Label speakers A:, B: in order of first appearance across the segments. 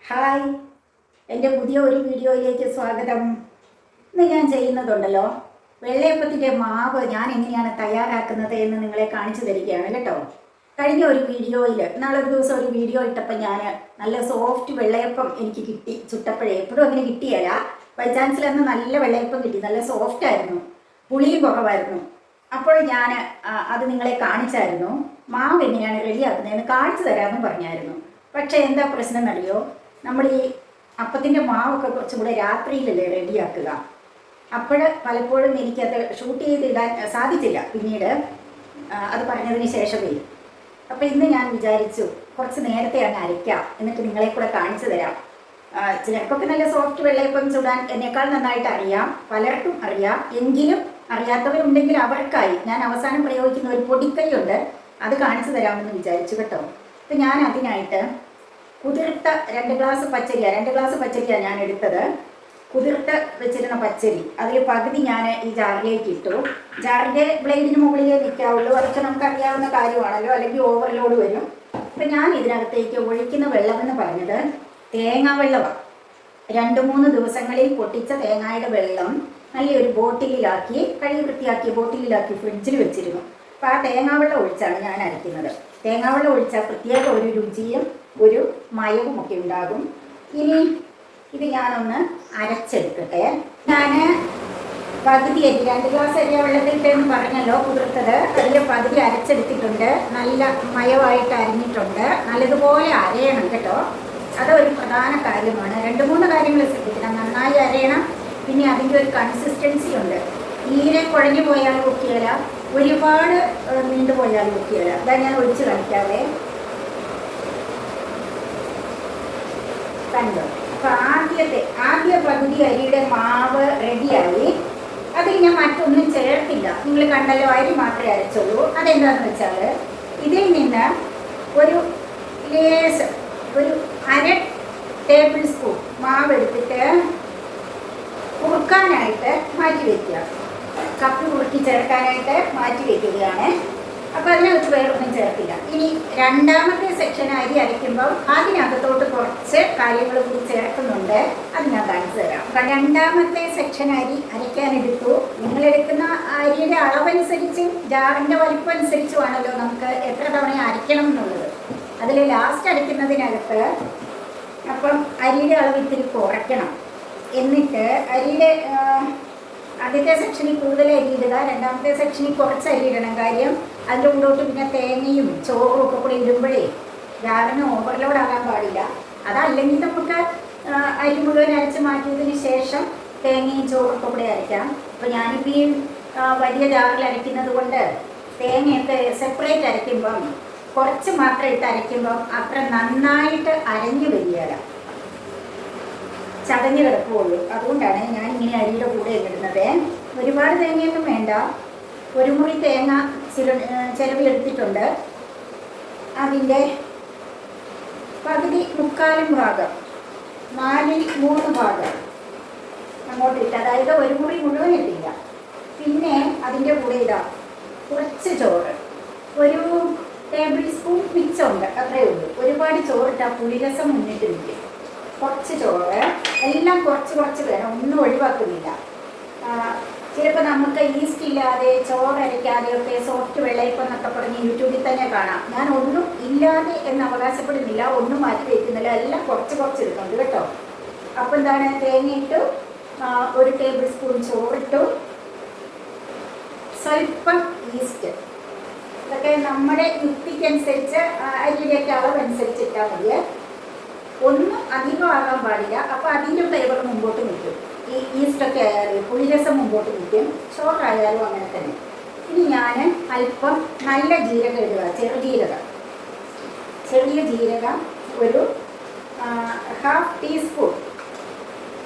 A: Hi, എൻ്റെ പുതിയ ഒരു വീഡിയോയിലേക്ക് സ്വാഗതം. ഇന്ന് ഞാൻ ചെയ്യുന്നതുണ്ടല്ലോ, വെള്ളയപ്പത്തിൻ്റെ മാവ് ഞാൻ എങ്ങനെയാണ് തയ്യാറാക്കുന്നത് എന്ന് നിങ്ങളെ കാണിച്ചു തരികയാണ് കേട്ടോ. കഴിഞ്ഞ ഒരു വീഡിയോയിൽ നാളൊരു ദിവസം ഒരു വീഡിയോ ഇട്ടപ്പോൾ ഞാൻ നല്ല സോഫ്റ്റ് വെള്ളയപ്പം എനിക്ക് കിട്ടി. ചുട്ടപ്പോഴേ എപ്പോഴും അങ്ങനെ കിട്ടിയല്ല, ബൈ ചാൻസിൽ അന്ന് നല്ല വെള്ളയപ്പം കിട്ടി. നല്ല സോഫ്റ്റ് ആയിരുന്നു, പുളിയും കുറവായിരുന്നു. അപ്പോൾ ഞാൻ അത് നിങ്ങളെ കാണിച്ചായിരുന്നു. മാവ് എങ്ങനെയാണ് റെഡിയാക്കുന്നതെന്ന് കാണിച്ചു തരാമെന്നും പറഞ്ഞായിരുന്നു. പക്ഷേ എന്താ പ്രശ്നം എന്നറിയോ, നമ്മൾ ഈ അപ്പത്തിൻ്റെ മാവൊക്കെ കുറച്ചും കൂടെ രാത്രിയിലല്ലേ റെഡിയാക്കുക. അപ്പോൾ പലപ്പോഴും എനിക്കത് ഷൂട്ട് ചെയ്തിടാൻ സാധിച്ചില്ല പിന്നീട്, അത് പറഞ്ഞതിന് ശേഷമേ. അപ്പോൾ ഇന്ന് ഞാൻ വിചാരിച്ചു കുറച്ച് നേരത്തെ അങ്ങ് അരയ്ക്കാം, എന്നിട്ട് നിങ്ങളെ കൂടെ കാണിച്ചു തരാം. ചിലർക്കൊക്കെ നല്ല സോഫ്റ്റ് വെള്ളയപ്പം ചൂടാൻ എന്നേക്കാൾ നന്നായിട്ട് അറിയാം, പലർക്കും അറിയാം. എങ്കിലും അറിയാത്തവരുണ്ടെങ്കിൽ അവർക്കായി ഞാൻ അവസാനം പ്രയോഗിക്കുന്ന ഒരു പൊടിക്കൈയുണ്ട്, അത് കാണിച്ചു തരാമെന്ന് വിചാരിച്ചു കേട്ടോ. അപ്പം ഞാൻ അതിനായിട്ട് കുതിർത്ത 2 ഗ്ലാസ് പച്ചരിയാണ് ഞാൻ എടുത്തത്. കുതിർത്ത് വെച്ചിരുന്ന പച്ചരി അതിൽ പകുതി ഞാൻ ഈ ജാറിലേക്ക് ഇട്ടു. ജാറിൻ്റെ ബ്ലേഡിന് മുകളിലേ നിൽക്കാവുള്ളൂ, അതൊക്കെ നമുക്കറിയാവുന്ന കാര്യമാണല്ലോ, അല്ലെങ്കിൽ ഓവർലോഡ് വരും. അപ്പം ഞാൻ ഇതിനകത്തേക്ക് ഒഴിക്കുന്ന വെള്ളമെന്ന് പറഞ്ഞത് തേങ്ങാ വെള്ളമാണ്. 2-3 ദിവസങ്ങളിൽ പൊട്ടിച്ച തേങ്ങയുടെ വെള്ളം നല്ലൊരു ബോട്ടിലാക്കി, കഴുകി വൃത്തിയാക്കിയ ബോട്ടിലാക്കി ഫ്രിഡ്ജിൽ വെച്ചിരുന്നു. അപ്പോൾ ആ തേങ്ങാവെള്ളം ഒഴിച്ചാണ് ഞാൻ അരയ്ക്കുന്നത്. തേങ്ങാവെള്ളം ഒഴിച്ചാൽ പ്രത്യേക ഒരു രുചിയും ഒരു മയവും ഒക്കെ ഉണ്ടാകും. ഇനി ഇത് ഞാനൊന്ന് അരച്ചെടുക്കട്ടെ. ഞാൻ പകുതി അരി, 2 ഗ്ലാസ് അരി വെള്ളത്തിലിട്ടെന്ന് പറഞ്ഞല്ലോ കുതിർത്തത്, അതിൽ പകുതി അരച്ചെടുത്തിട്ടുണ്ട്. നല്ല മയമായിട്ട് അരിഞ്ഞിട്ടുണ്ട്. നല്ലതുപോലെ അരയണം കേട്ടോ, അതൊരു പ്രധാന കാര്യമാണ്. 2-3 കാര്യങ്ങൾ ശ്രദ്ധിക്കണം. നന്നായി അരയണം. പിന്നെ അതിൻ്റെ ഒരു കൺസിസ്റ്റൻസി ഉണ്ട്. തീരെ കുഴഞ്ഞു പോയാലും ഒക്കെയല്ല, ഒരുപാട് നീണ്ടുപോയാലും ഒക്കെയല്ല. അതാ ഞാൻ ഒഴിച്ച് കളിക്കാതെ കണ്ടോ. അപ്പോൾ ആദ്യ പകുതി അരിയുടെ മാവ് റെഡിയായി. അതിൽ ഞാൻ മറ്റൊന്നും ചേർത്തില്ല. നിങ്ങൾ കണ്ടല്ലോ, അരി മാത്രമേ അരച്ചുള്ളൂ. അതെന്താണെന്ന് വെച്ചാൽ ഇതിൽ നിന്ന് ഒരു ലേശം, ഒരു 1/2 ടേബിൾ സ്പൂൺ മാവ് എടുത്തിട്ട് കുറുക്കാനായിട്ട് മാറ്റി വയ്ക്കുക. കപ്പി കുറുക്കി ചേർക്കാനായിട്ട് മാറ്റി വയ്ക്കുകയാണ്. അപ്പോൾ അതിനകത്ത് വേറൊന്നും ചേർത്തില്ല. ഇനി രണ്ടാമത്തെ സെക്ഷൻ അരി അരയ്ക്കുമ്പം അതിനകത്തോട്ട് കുറച്ച് കാര്യങ്ങൾ കൂടി ചേർക്കുന്നുണ്ട്, അത് ഞാൻ കാണിച്ചു തരാം. അപ്പം രണ്ടാമത്തെ സെക്ഷൻ അരി അരയ്ക്കാനെടുത്തു. നിങ്ങളെടുക്കുന്ന അരിയുടെ അളവനുസരിച്ചും ജാറിൻ്റെ വലിപ്പം അനുസരിച്ചുമാണല്ലോ നമുക്ക് എത്ര തവണ അരയ്ക്കണം എന്നുള്ളത്. അതിൽ ലാസ്റ്റ് അരയ്ക്കുന്നതിനകത്ത് അപ്പം അരിയുടെ അളവ് ഇത്തിരി കുറയ്ക്കണം. എന്നിട്ട് അരിയുടെ ആദ്യത്തെ സെക്ഷനിൽ കൂടുതൽ അരി ഇടുക, രണ്ടാമത്തെ സെക്ഷനിൽ കുറച്ച് അരി ഇടണം. കാര്യം അതിൻ്റെ ഉള്ളോട്ട് പിന്നെ തേങ്ങയും ചോറും ഒക്കെ കൂടെ ഇടുമ്പോഴേ ജാറിന് ഓവർലോഡ് ആകാൻ പാടില്ല. അതല്ലെങ്കിൽ നമുക്ക് അരി മുഴുവൻ അരച്ച് മാറ്റിയതിന് ശേഷം തേങ്ങയും ചോറും ഒക്കെ കൂടെ അരയ്ക്കാം. അപ്പോൾ ഞാനിപ്പോൾ ഈ വലിയ ജാറിൽ അരയ്ക്കുന്നത് കൊണ്ട് തേങ്ങയൊക്കെ സെപ്പറേറ്റ് അരയ്ക്കുമ്പം കുറച്ച് മാത്രം ഇട്ട് അരയ്ക്കുമ്പം അത്ര നന്നായിട്ട് അരഞ്ഞു വരികയില്ല, ചതഞ്ഞ് കിടക്കുകയുള്ളൂ. അതുകൊണ്ടാണ് ഞാൻ ഇങ്ങനെ അരിയുടെ കൂടെ ഇടുന്നത്. ഒരുപാട് തേങ്ങയൊന്നും വേണ്ട. 1 മുറി തേങ്ങ ചിരവി എടുത്തിട്ടുണ്ട്. അതിൻ്റെ പകുതി, 3/4 ഭാഗം, 4/3 ഭാഗം അങ്ങോട്ട് ഇട്ട്, അതായത് 1 മുറി മുഴുവൻ ഇട്ടില്ല. പിന്നെ അതിൻ്റെ കൂടെ ഇടാം കുറച്ച് ചോറ്, 1 ടേബിൾ സ്പൂൺ മിച്ചമുണ്ട്, അത്രയേ ഉള്ളൂ. ഒരുപാട് ചോറിട്ടാൽ പുളിരസം മുന്നിട്ട് നിൽക്കും. കുറച്ച് ചോറ്, എല്ലാം കുറച്ച് വേണം, ഒന്നും ഒഴിവാക്കുന്നില്ല. ചിലപ്പോൾ നമുക്ക് ഈസ്റ്റ് ഇല്ലാതെ ചോറ് അരയ്ക്കാതെയൊക്കെ സോഫ്റ്റ് വെള്ളയപ്പം എന്നൊക്കെ പറഞ്ഞ് യൂട്യൂബിൽ തന്നെ കാണാം. ഞാൻ ഒന്നും ഇല്ലാതെ എന്ന് അവകാശപ്പെടുന്നില്ല, ഒന്നും മാറ്റി വയ്ക്കുന്നില്ല, എല്ലാം കുറച്ച് ഇടുന്നുണ്ട് കേട്ടോ. അപ്പോൾ എന്താണ്, തേങ്ങയിട്ടു, 1 ടേബിൾ സ്പൂൺ ചോറിട്ടു, സ്വല്പം ഈസ്റ്റ്. ഇതൊക്കെ നമ്മുടെ യുക്തിക്കനുസരിച്ച് അരിയുടെയൊക്കെ അളവനുസരിച്ച് ഇട്ടാൽ മതി. ഒന്നും അധികമാകാൻ പാടില്ല. അപ്പോൾ അതിൻ്റെ ഫ്ലേവർ മുമ്പോട്ട് നിൽക്കും. ഈ ഈസ്റ്റൊക്കെ ആയാലും പുളിരസം മുമ്പോട്ട് നിൽക്കും. ചോറായാലും അങ്ങനെ തന്നെ. ഇനി ഞാൻ അല്പം നല്ല ജീരകം ഇടുക, ചെറിയ ജീരകം, ഒരു 1/2 ടീസ്പൂൺ,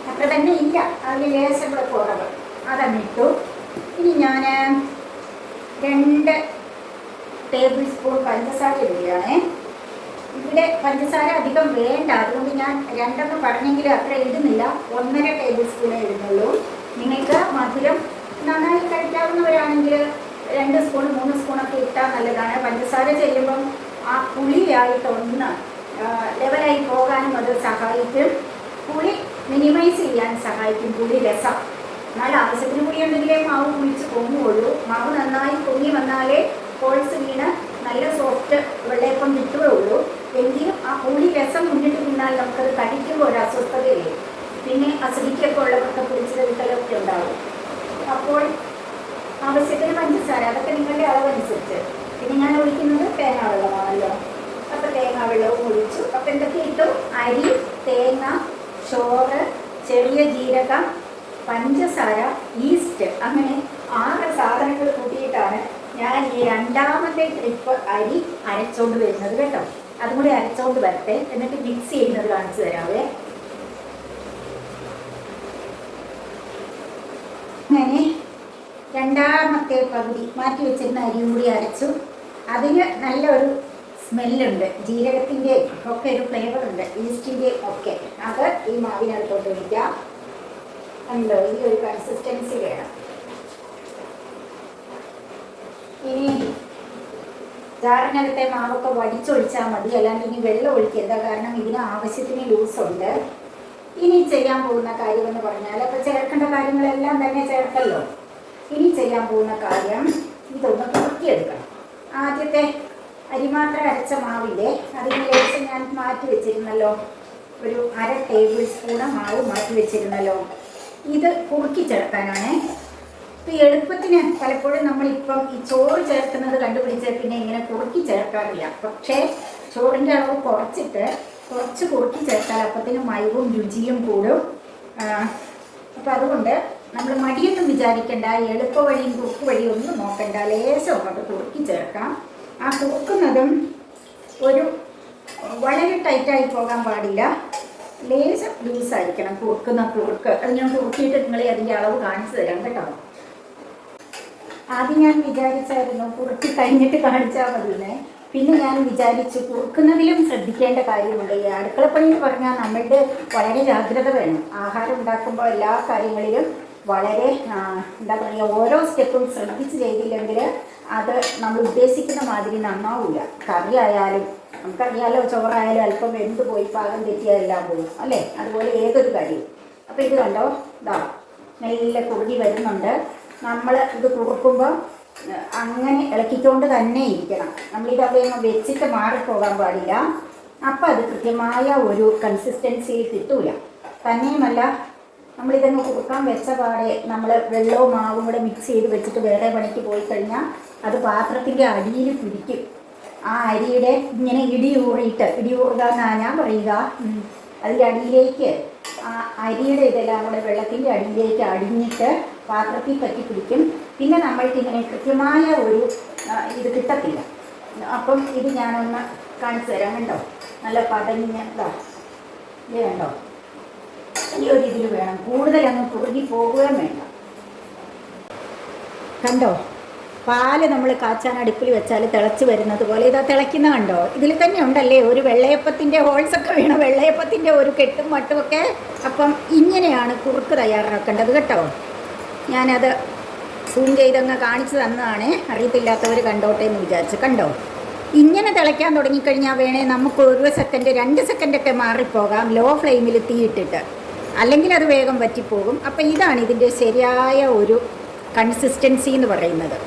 A: അത്ര തന്നെ ഇല്ല, അതിൽ ലേശം കൂടെ കുറവ്, അതന്നിട്ടു. ഇനി ഞാൻ 2 ടേബിൾ സ്പൂൺ പഞ്ചസാര ഇടുകയാണ്. ഇവിടെ പഞ്ചസാര അധികം വേണ്ട, അതുകൊണ്ട് ഞാൻ 2 പറഞ്ഞെങ്കിലും അത്ര ഇടുന്നില്ല. 1.5 ടേബിൾ സ്പൂണേ ഇടുന്നുള്ളൂ. നിങ്ങൾക്ക് മധുരം നന്നായി കഴിക്കാവുന്നവരാണെങ്കിൽ 2 സ്പൂൺ 3 സ്പൂണൊക്കെ ഇട്ടാൽ നല്ലതാണ്. പഞ്ചസാര ചെല്ലുമ്പം ആ പുളിയായിട്ടൊന്ന് ലെവലായി പോകാനും അത് അത് സഹായിക്കും. പുളി മിനിമൈസ് ചെയ്യാൻ സഹായിക്കും പുളി രസം. എന്നാൽ ആവശ്യത്തിന് പുളി ഉണ്ടെങ്കിലേ മാവ് കുഴിച്ച് പൊങ്ങുകയുള്ളൂ. മാവ് നന്നായി പൊങ്ങി വന്നാലേ ഹോൾസ് വീണ് നല്ല സോഫ്റ്റ് വെള്ളയപ്പം കിട്ടുകയുള്ളൂ. എങ്കിലും ആ പുളി രസം മുന്നിട്ട് നിന്നാൽ നമുക്കത് കഴിക്കുമ്പോൾ ഒരു അസ്വസ്ഥതയില്ലേ, പിന്നെ അസിഡിറ്റിയൊക്കെ ഉള്ളവർക്ക് പിടിച്ചത് വിട്ടലൊക്കെ ഉണ്ടാവും. അപ്പോൾ ആവശ്യത്തിന് പഞ്ചസാര, അതൊക്കെ നിങ്ങളുടെ അളവനുസരിച്ച്. പിന്നെ ഞാൻ ഒഴിക്കുന്നത് തേങ്ങാ വെള്ളമാണല്ലോ, അപ്പോൾ തേങ്ങാ വെള്ളവും ഒഴിച്ചു. അപ്പോൾ എന്തൊക്കെ ഇട്ടു? അരി, തേങ്ങ, ചോറ്, ചെറിയ ജീരകം, പഞ്ചസാര, ഈസ്റ്റ്, അങ്ങനെ 6 സാധനങ്ങൾ കൂട്ടിയിട്ടാണ് ഞാൻ ഈ രണ്ടാമത്തെ ട്രിപ്പ് അരി അരച്ചോണ്ട് വരുന്നത് കേട്ടോ. അതും കൂടി അരച്ചോണ്ട് വരട്ടെ, എന്നിട്ട് മിക്സ് ചെയ്യുന്നത് കാണിച്ചു തരാവേ. അങ്ങനെ രണ്ടാമത്തെ പകുതി മാറ്റി വെച്ചിരുന്ന അരിയും കൂടി അരച്ചു. അതിന് നല്ലൊരു സ്മെല്ലുണ്ട്, ജീരകത്തിൻ്റെയും ഒക്കെ ഒരു ഫ്ലേവർ ഉണ്ട്, ഈസ്റ്റിൻ്റെയും ഒക്കെ. അത് ഈ മാവിനകത്തോട്ട് ഒഴിക്കാം. ഉണ്ടോ, ഈ ഒരു കൺസിസ്റ്റൻസി വേണം. ഇനി ജാറിനകത്തെ മാവൊക്കെ വടിച്ചൊഴിച്ചാൽ മതി, അല്ലാണ്ട് ഇനി വെള്ളം ഒഴിക്കരുത്. കാരണം ഇതിന് ആവശ്യത്തിന് ലൂസുണ്ട്. ഇനി ചെയ്യാൻ പോകുന്ന കാര്യമെന്ന് പറഞ്ഞാൽ, അപ്പോൾ ചേർക്കേണ്ട കാര്യങ്ങളെല്ലാം തന്നെ ചേർക്കല്ലോ. ഇനി ചെയ്യാൻ പോകുന്ന കാര്യം ഇതൊന്ന് കുറുക്കിയെടുക്കണം. ആദ്യത്തെ അരിമാത്രം അരച്ച മാവില്ലേ, അതിന് ലേശം ഞാൻ മാറ്റി വെച്ചിരുന്നല്ലോ, ഒരു 1/2 ടേബിൾ സ്പൂണ് മാവ് മാറ്റി വെച്ചിരുന്നല്ലോ. ഇത് കുറുക്കി ചേർക്കാനാണ്. ഇപ്പോൾ എളുപ്പത്തിന് പലപ്പോഴും നമ്മളിപ്പം ഈ ചോറ് ചേർക്കുന്നത് കണ്ടുപിടിച്ച് പിന്നെ ഇങ്ങനെ കുറുക്കി ചേർക്കാറില്ല. പക്ഷേ ചോറിൻ്റെ അളവ് കുറച്ച് കുറുക്കി ചേർത്താൽ അപ്പത്തിന് മയവും രുചിയും കൂടും. അപ്പോൾ അതുകൊണ്ട് നമ്മൾ മടിയൊന്നും വിചാരിക്കേണ്ട, എളുപ്പ വഴിയും കുറുക്ക് വഴിയും ഒന്നും നോക്കണ്ട, ലേശം അങ്ങോട്ട് കുറുക്കി ചേർക്കാം. ആ കുറുക്കുന്നതും ഒരു വളരെ ടൈറ്റായി പോകാൻ പാടില്ല, ലേശം ലൂസായിരിക്കണം കുറുക്ക്. അത് ഞാൻ കുറുക്കിയിട്ട് നിങ്ങളെ അതിൻ്റെ അളവ് കാണിച്ചു തരാം കേട്ടോ. ആദ്യം ഞാൻ വിചാരിച്ചായിരുന്നു കുറുക്കി കഴിഞ്ഞിട്ട് കാണിച്ചാൽ മതിയെന്ന്. പിന്നെ ഞാൻ വിചാരിച്ചു കുറുക്കുന്നതിലും ശ്രദ്ധിക്കേണ്ട കാര്യമുണ്ട്. ഈ അടുക്കളപ്പണി എന്ന് പറഞ്ഞാൽ നമ്മളുടെ വളരെ ജാഗ്രത വേണം. ആഹാരം ഉണ്ടാക്കുമ്പോൾ എല്ലാ കാര്യങ്ങളിലും വളരെ എന്താ പറയുക, ഓരോ സ്റ്റെപ്പും ശ്രദ്ധിച്ച് ചെയ്തില്ലെങ്കിൽ അത് നമ്മൾ ഉദ്ദേശിക്കുന്ന മാതിരി നന്നാവില്ല. കറി ആയാലും നമുക്കറിയാലോ, ചോറായാലും അല്പം വെന്ത് പോയി പാകം തെറ്റിയതെല്ലാം പോയി അല്ലേ, അതുപോലെ ഏതൊരു കാര്യം. അപ്പോൾ ഇത് കണ്ടോ, ഇതാ നല്ല കുറുകി വരുന്നുണ്ട്. നമ്മൾ ഇത് കുറുക്കുമ്പോൾ അങ്ങനെ ഇളക്കിക്കൊണ്ട് തന്നെ ഇരിക്കണം. നമ്മളിത് അവിടെ വെച്ചിട്ട് മാറിപ്പോകാൻ പാടില്ല. അപ്പം അത് കൃത്യമായ ഒരു കൺസിസ്റ്റൻസിയിൽ കിട്ടൂല. തന്നെയുമല്ല, നമ്മളിതങ്ങ് കുറുക്കാൻ വെച്ച പാടെ നമ്മൾ വെള്ളവും മാവും കൂടെ മിക്സ് ചെയ്ത് വെച്ചിട്ട് വേറെ പണിക്ക് പോയി കഴിഞ്ഞാൽ അത് പാത്രത്തിൻ്റെ അടിയിൽ പിടിക്കും. ആ അരിയുടെ ഇങ്ങനെ ഇടിയൂറുക എന്നാണ് ഞാൻ പറയുക. അതിൻ്റെ അടിയിലേക്ക് ആ അരിയുടെ ഇതെല്ലാം കൂടെ വെള്ളത്തിൻ്റെ അടിയിലേക്ക് അടിഞ്ഞിട്ട് പാത്രത്തിൽ പറ്റി പിടിക്കും. പിന്നെ നമ്മൾക്ക് ഇങ്ങനെ കൃത്യമായ ഒരു ഇത് കിട്ടത്തില്ല. അപ്പം ഇത് ഞാനൊന്ന് കാണിച്ചു തരാം. കണ്ടോ, നല്ല പതഞ്ഞ ഇത് കണ്ടോ, ഈ ഒരു ഇതിൽ വേണം, കൂടുതലങ്ങ് കുറുകി പോകുകയും വേണ്ട. കണ്ടോ, പാല് നമ്മൾ കാച്ചാൻ അടുപ്പിൽ വെച്ചാൽ തിളച്ച് വരുന്നത് പോലെ ഇതാ തിളയ്ക്കുന്ന കണ്ടോ. ഇതിൽ തന്നെ ഉണ്ടല്ലേ ഒരു വെള്ളയപ്പത്തിൻ്റെ ഹോൾസൊക്കെ വീണ വെള്ളയപ്പത്തിൻ്റെ ഒരു കെട്ടും മട്ടുമൊക്കെ. അപ്പം ഇങ്ങനെയാണ് കുറുക്ക് തയ്യാറാക്കേണ്ടത് കേട്ടോ. ഞാനത് സൂം ചെയ്തങ്ങ് കാണിച്ചു തന്നതാണ്, അറിയത്തില്ലാത്തവർ കണ്ടോട്ടെ എന്ന് വിചാരിച്ചു. കണ്ടോ, ഇങ്ങനെ തിളയ്ക്കാൻ തുടങ്ങിക്കഴിഞ്ഞാൽ വേണേൽ നമുക്ക് 1 സെക്കൻഡ് 2 സെക്കൻഡൊക്കെ മാറിപ്പോകാം ലോ ഫ്ലെയിമിൽ തീയിട്ടിട്ട്, അല്ലെങ്കിൽ അത് വേഗം വറ്റിപ്പോകും. അപ്പം ഇതാണ് ഇതിൻ്റെ ശരിയായ ഒരു കൺസിസ്റ്റൻസി എന്ന് പറയുന്നത്.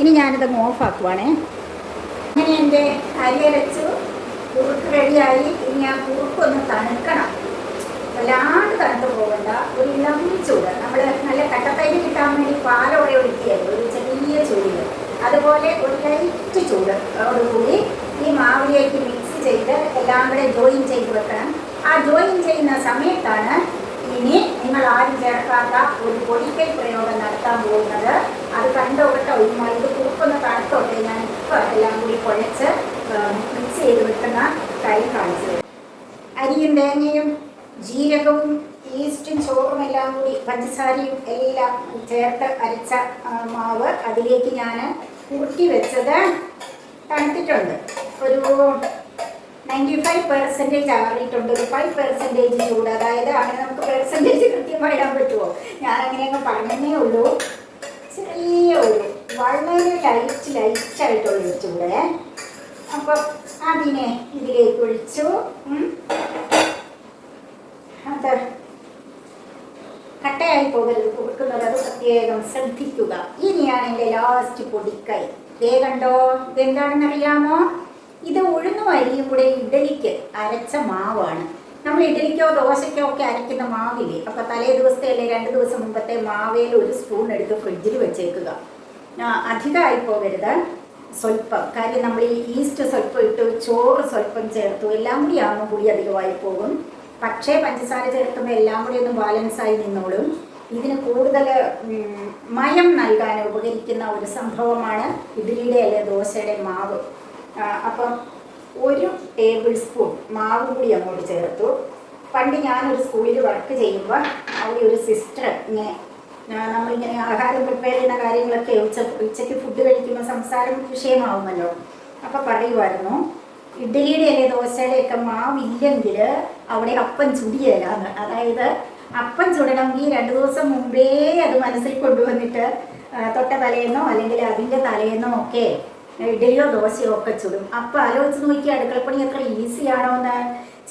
A: ഇനി ഞാനിതങ്ങ് ഓഫാക്കുവാണേ. അങ്ങനെ എൻ്റെ അരി അരച്ചു, കുറുക്ക് റെഡിയായി. ഇനി ആ കുറുക്കൊന്ന് തണുക്കണം, വല്ലാണ്ട് തണുത്ത് പോകണ്ട, ഒരു ഇളം ചൂട്. നമ്മൾ നല്ല കട്ടത്തൈര് കിട്ടാൻ വേണ്ടി പാലോടെ ഒഴിക്കുകയായിരുന്നു, ഒരു ചെറിയ ചൂടിൽ. അതുപോലെ ഒരു ലൈറ്റ് ചൂടോടുകൂടി ഈ മാവിലേക്ക് മിക്സ് ചെയ്ത് എല്ലാം കൂടെ ജോയിൻ ചെയ്ത് വെക്കണം. ആ ജോയിൻ ചെയ്യുന്ന സമയത്താണ് ഇനി നിങ്ങൾ ആരും ചേർക്കാത്ത ഒരു പൊടിക്കൽ പ്രയോഗം നടത്താൻ പോകുന്നത്. അത് കണ്ടോട്ടോ, ഇത് കുറുക്കൊന്ന് തണുത്തോട്ടെ. ഞാൻ ഇപ്പോൾ എല്ലാം കൂടി കുഴച്ച് മിക്സ് ചെയ്ത് വെക്കുന്ന കാര്യം കാണിച്ചത്. അരിയും തേങ്ങയും ജീരകവും ഈസ്റ്റും ചോറും എല്ലാം കൂടി പഞ്ചസാരയും എല്ലാം ചേർത്ത് അരച്ച മാവ് അതിലേക്ക് ഞാൻ കുറുക്കി വെച്ചത് തണുത്തിട്ടുണ്ട്. ഒരു 95% ആറിയിട്ടുണ്ട്. ഒരു 5% ചൂട്, അതായത് അങ്ങനെ നമുക്ക് പെർസെൻറ്റേജ് കൃത്യമായി ഇടാൻ പറ്റുമോ, ഞാനങ്ങനെയൊക്കെ പറഞ്ഞതേ ഉള്ളൂ. ചെറിയ ഒരു വളരെ ലൈറ്റായിട്ടുള്ളൊരു ചൂട്. അപ്പം അതിനെ ഇതിലേക്ക് ഒഴിച്ചു. അത് കട്ടയായി പോകരുത് കൊടുക്കുന്നത്, അത് പ്രത്യേകം ശ്രദ്ധിക്കുക. ഇനിയാണ് എൻ്റെ ലാസ്റ്റ് പൊടിക്കൈ. ദേ കണ്ടോ, ഇതെന്താണെന്ന് അറിയാമോ? ഇത് ഉഴുന്നും അരിയും കൂടെ ഇഡലിക്ക് അരച്ച മാവാണ്. നമ്മൾ ഇഡലിക്കോ ദോശയ്ക്കോ ഒക്കെ അരയ്ക്കുന്ന മാവില്ലേ, അപ്പോൾ തലേ ദിവസത്തെ അല്ലെ 2 ദിവസം മുമ്പത്തെ മാവേൽ ഒരു സ്പൂൺ എടുത്ത് ഫ്രിഡ്ജിൽ വെച്ചേക്കുക. അധികമായി പോകരുത്, സ്വല്പം. കാര്യം നമ്മൾ ഈ ഈസ്റ്റ് സ്വല്പം ഇട്ട് ചോറ് സ്വല്പം ചേർത്തു, എല്ലാം കൂടി ആകുമ്പോൾ പുളി അധികമായി പോകും. പക്ഷേ പഞ്ചസാര ചേർക്കുമ്പോൾ എല്ലാം കൂടി ഒന്ന് ബാലൻസായി നിന്നോളും. ഇതിന് കൂടുതൽ മയം നൽകാൻ ഉപകരിക്കുന്ന ഒരു സംഭവമാണ് ഇഡ്ഡലിയുടെ അല്ലെ ദോശയുടെ മാവ്. അപ്പം 1 ടേബിൾ സ്പൂൺ മാവ് കൂടി അങ്ങോട്ട് ചേർത്തു. പണ്ട് ഞാനൊരു സ്കൂളിൽ വർക്ക് ചെയ്യുമ്പോൾ അവിടെ ഒരു സിസ്റ്റർ ഇങ്ങനെ നമ്മളിങ്ങനെ ആഹാരം പ്രിപ്പയർ ചെയ്യുന്ന കാര്യങ്ങളൊക്കെ ഉച്ചയ്ക്ക് ഫുഡ് കഴിക്കുമ്പോൾ സംസാരം വിഷയമാവുമല്ലോ. അപ്പോൾ പറയുമായിരുന്നു, ഇഡ്ഡലിയുടെ അല്ലെ ദോശയുടെയൊക്കെ മാവില്ലെങ്കിൽ അവിടെ അപ്പം ചുടിയല്ലാന്ന്. അതായത് അപ്പം ചുടണമെങ്കിൽ 2 ദിവസം മുമ്പേ അത് മനസ്സിൽ കൊണ്ടുവന്നിട്ട് തൊട്ട തലേന്നോ അല്ലെങ്കിൽ അതിൻ്റെ തലേന്നോ ഒക്കെ ഇഡലിയോ ദോശയോ ഒക്കെ ചുടും. അപ്പോൾ ആലോചിച്ച് നോക്കി അടുക്കളപ്പണി എത്ര ഈസിയാണോ എന്ന്.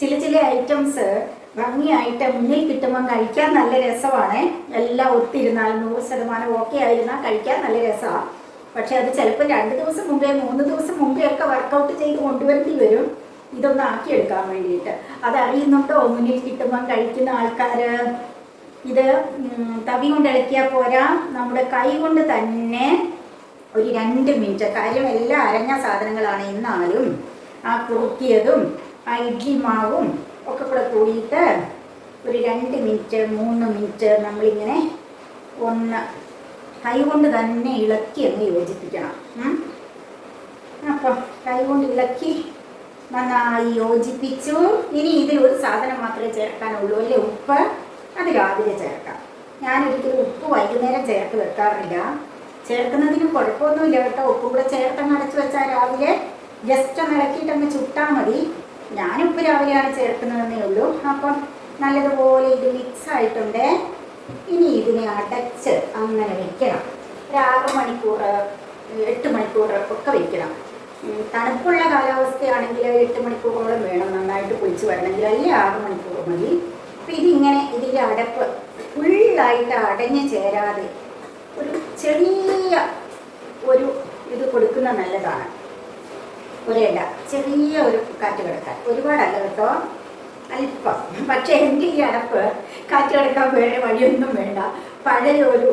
A: ചില ഐറ്റംസ് ഭംഗിയായിട്ട് മുന്നിൽ കിട്ടുമ്പം കഴിക്കാൻ നല്ല രസമാണ്. എല്ലാം ഒത്തിരുന്നാൽ 100% ഓക്കെ ആയിരുന്നാൽ കഴിക്കാൻ നല്ല രസമാണ്. പക്ഷെ അത് ചിലപ്പോൾ 2 ദിവസം മുമ്പേ 3 ദിവസം മുമ്പേ ഒക്കെ വർക്കൗട്ട് ചെയ്ത് കൊണ്ടുവരേണ്ടി വരും ഇതൊന്ന് ആക്കിയെടുക്കാൻ വേണ്ടിയിട്ട്. അതറിയുന്നുണ്ടോ മുന്നിൽ കിട്ടുമ്പം കഴിക്കുന്ന ആൾക്കാർ? ഇത് തവി കൊണ്ട് ഇളക്കിയാൽ പോരാ, നമ്മുടെ കൈ കൊണ്ട് തന്നെ ഒരു 2 മിനിറ്റ്. കാര്യം എല്ലാം അരഞ്ഞ സാധനങ്ങളാണ്, എന്നാലും ആ കുറുക്കിയതും ആ ഇഡ്ഡലി മാവും ഒക്കെ കൂടെ കൂടിയിട്ട് ഒരു 2 മിനിറ്റ് 3 മിനിറ്റ് നമ്മളിങ്ങനെ ഒന്ന് കൈ കൊണ്ട് തന്നെ ഇളക്കി അങ്ങ് യോജിപ്പിക്കണം. അപ്പം കൈ കൊണ്ട് ഇളക്കി നന്നായി യോജിപ്പിച്ചു. ഇനി ഇതിൽ ഒരു സാധനം മാത്രമേ ചേർക്കാനുള്ളൂ, അല്ലേ, ഉപ്പ്. അത് രാവിലെ ചേർക്കാം. ഞാനൊരിക്കലും ഉപ്പ് വൈകുന്നേരം ചേർത്ത് വെക്കാറില്ല. ചേർക്കുന്നതിന് കുഴപ്പമൊന്നുമില്ല കേട്ടോ. ഉപ്പും കൂടെ ചേർത്തങ്ങ് അടച്ചു വെച്ചാൽ രാവിലെ ജസ്റ്റ് ഒന്ന് ഇളക്കിയിട്ടങ്ങ് ചുട്ടാൽ മതി. ഞാനുപ്പ് രാവിലെയാണ് ചേർക്കുന്നതെന്നേ ഉള്ളൂ. അപ്പം നല്ലതുപോലെ ഇത് മിക്സ് ആയിട്ടുണ്ട്. ഇനി ഇതിനെ അടച്ച് അങ്ങനെ വെക്കണം. ഒരു 6 മണിക്കൂർ 8 മണിക്കൂർ ഒക്കെ വെക്കണം. തണുപ്പുള്ള കാലാവസ്ഥയാണെങ്കിൽ 8 മണിക്കൂറോളം വേണം നന്നായിട്ട് കുളിച്ച് വരണമെങ്കിൽ, അല്ലെങ്കിൽ 6 മണിക്കൂർ മതി. അപ്പം ഇതിങ്ങനെ ഇതിൻ്റെ അടപ്പ് ഫുള്ളായിട്ട് അടഞ്ഞ് ചേരാതെ ഒരു ചെറിയ ഒരു ഇത് കൊടുക്കുന്നത് നല്ലതാണ്. ഒരേണ്ട ചെറിയ ഒരു കാറ്റ് കിടക്കാൻ, ഒരുപാടല്ല കേട്ടോ, അല്പം. പക്ഷേ എൻ്റെ ഈ അടപ്പ് കാറ്റ് കിടക്കാൻ വേറെ വഴിയൊന്നും വേണ്ട. പഴയ ഒരു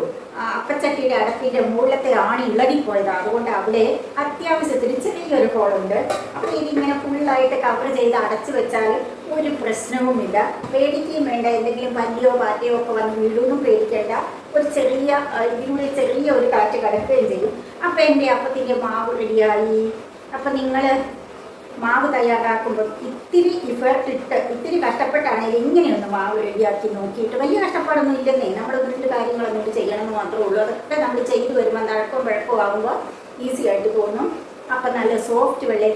A: അപ്പച്ചട്ടിയുടെ അടപ്പിൻ്റെ മുകളിലത്തെ ആണി ഇളകിപ്പോയതാണ്. അതുകൊണ്ട് അവിടെ അത്യാവശ്യത്തിന് ചെറിയൊരു ഹോളുണ്ട്. അപ്പോൾ ഇതിങ്ങനെ ഫുള്ളായിട്ട് കവർ ചെയ്ത് അടച്ചു വെച്ചാൽ ഒരു പ്രശ്നവുമില്ല. പേടിക്കുകയും വേണ്ട, എന്തെങ്കിലും പല്ലിയോ പാറ്റയോ ഒക്കെ വന്ന് വീഴുമെന്നും പേടിക്കേണ്ട. ഒരു ചെറിയ ഇതിനുള്ളിൽ ചെറിയ ഒരു കാറ്റ് കിടക്കുകയും ചെയ്യും. അപ്പോൾ എൻ്റെ അപ്പത്തിൻ്റെ മാവ് റെഡിയായി. അപ്പം നിങ്ങൾ മാവ് തയ്യാറാക്കുമ്പോൾ ഇത്തിരി ഇഫേർട്ട് ഇട്ട് ഇത്തിരി കഷ്ടപ്പെട്ടാണെങ്കിൽ ഇങ്ങനെയൊന്ന് മാവ് റെഡിയാക്കി നോക്കിയിട്ട്, വലിയ കഷ്ടപ്പാടൊന്നും ഇല്ലെന്നേ, നമ്മൾ 2 കാര്യങ്ങളൊന്നും ചെയ്യണമെന്ന് മാത്രമേ ഉള്ളൂ. അതൊക്കെ നമ്മൾ ചെയ്തു വരുമ്പോൾ തഴക്കവും പഴക്കവും ആകുമ്പോൾ ഈസി ആയിട്ട് തോന്നും. അപ്പം നല്ല സോഫ്റ്റ് വെള്ളയിൽ